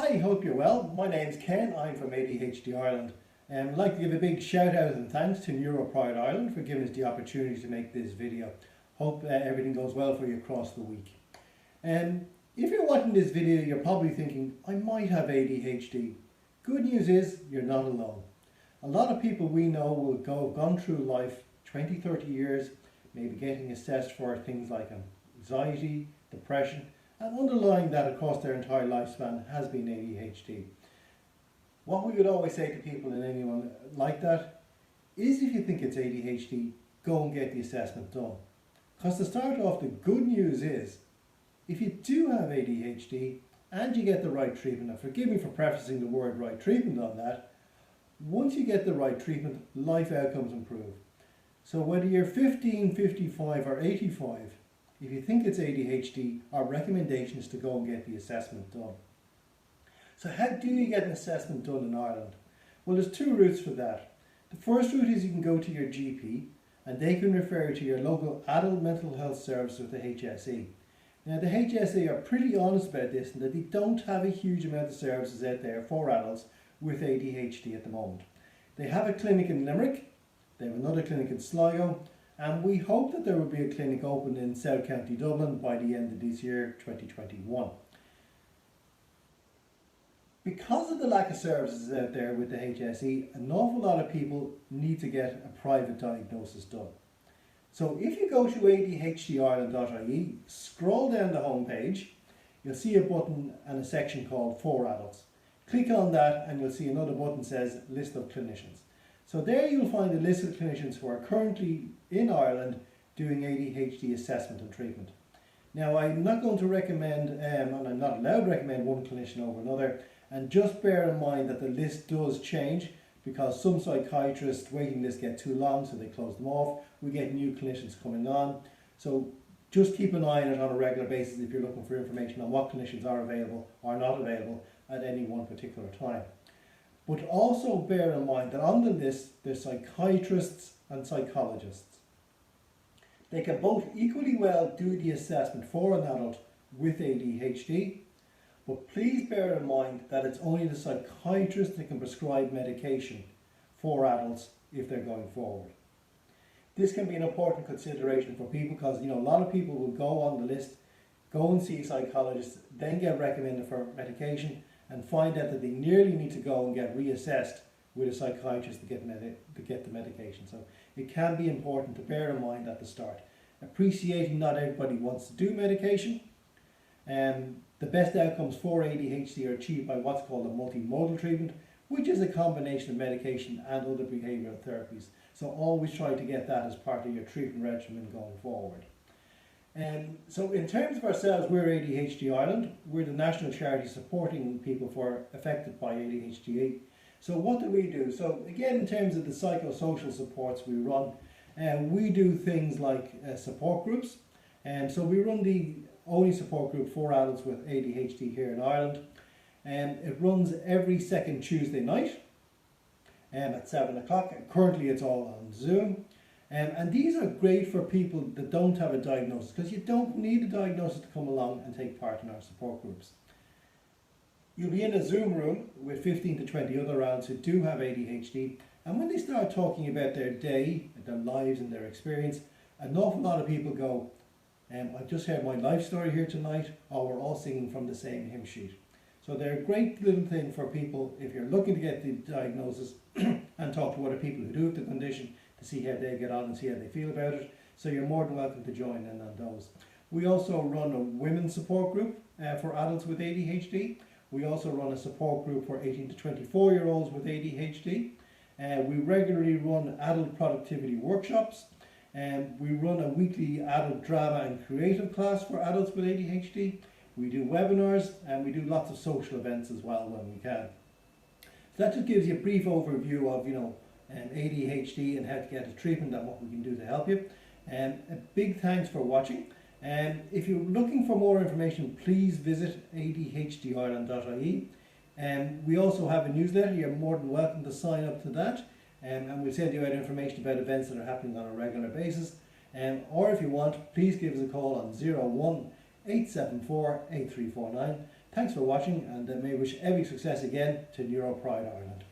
Hi, hope you're well. My name's Ken, I'm from ADHD Ireland. I'd like to give a big shout out and thanks to Neuro Pride Ireland for giving us the opportunity to make this video. Hope everything goes well for you across the week. If you're watching this video, you're probably thinking, I might have ADHD. Good news is, you're not alone. A lot of people we know will have gone through life 20, 30 years, maybe getting assessed for things like anxiety, depression, and underlying that across their entire lifespan has been ADHD. What we would always say to people and anyone like that is, if you think it's ADHD, go and get the assessment done. Because to start off, the good news is, if you do have ADHD and you get the right treatment, and forgive me for prefacing the word right treatment on that, once you get the right treatment, life outcomes improve. So whether you're 15, 55 or 85, if you think it's ADHD, our recommendation is to go and get the assessment done. So how do you get an assessment done in Ireland? Well, there's two routes for that. The first route is you can go to your GP and they can refer you to your local adult mental health service with the HSE. Now the HSE are pretty honest about this, and that they don't have a huge amount of services out there for adults with ADHD at the moment. They have a clinic in Limerick, they have another clinic in Sligo, and we hope that there will be a clinic open in South County Dublin by the end of this year, 2021. Because of the lack of services out there with the HSE, an awful lot of people need to get a private diagnosis done. So if you go to ADHDIreland.ie, scroll down the home page, you'll see a button and a section called For Adults. Click on that and you'll see another button that says List of Clinicians. So there you'll find a list of clinicians who are currently in Ireland doing ADHD assessment and treatment. Now I'm not going to recommend, and I'm not allowed to recommend one clinician over another, and just bear in mind that the list does change because some psychiatrists' waiting lists get too long, so they close them off. We get new clinicians coming on. So just keep an eye on it on a regular basis if you're looking for information on what clinicians are available or not available at any one particular time. But also bear in mind that on the list there's psychiatrists and psychologists. They can both equally well do the assessment for an adult with ADHD, but please bear in mind that it's only the psychiatrist that can prescribe medication for adults if they're going forward. This can be an important consideration for people because, a lot of people will go on the list, go and see psychologists, then get recommended for medication and find out that they nearly need to go and get reassessed with a psychiatrist to get the medication. So it can be important to bear in mind at the start. Appreciating not everybody wants to do medication. The best outcomes for ADHD are achieved by what's called a multimodal treatment, which is a combination of medication and other behavioural therapies. So always try to get that as part of your treatment regimen going forward. So in terms of ourselves, we're ADHD Ireland. We're the national charity supporting people affected by ADHD. So what do we do? So again, in terms of the psychosocial supports we run, we do things like support groups. So we run the only support group for adults with ADHD here in Ireland. It runs every second Tuesday night at 7 o'clock. Currently it's all on Zoom. And these are great for people that don't have a diagnosis, because you don't need a diagnosis to come along and take part in our support groups. You'll be in a Zoom room with 15 to 20 other adults who do have ADHD, and when they start talking about their day, their lives and their experience, an awful lot of people go, I've just heard my life story here tonight, or we're all singing from the same hymn sheet. So they're a great little thing for people if you're looking to get the diagnosis and talk to other people who do have the condition to see how they get on and see how they feel about it. So you're more than welcome to join in on those. We also run a women's support group for adults with ADHD. We also run a support group for 18 to 24-year-olds with ADHD. We regularly run adult productivity workshops. We run a weekly adult drama and creative class for adults with ADHD. We do webinars and we do lots of social events as well when we can. So that just gives you a brief overview of, ADHD and how to get a treatment and what we can do to help you. A big thanks for watching. If you're looking for more information, please visit ADHDIreland.ie. We also have a newsletter. You're more than welcome to sign up to that. And we'll send you out information about events that are happening on a regular basis. Or if you want, please give us a call on 01 874 8349. Thanks for watching, and may wish every success again to Neuro Pride Ireland.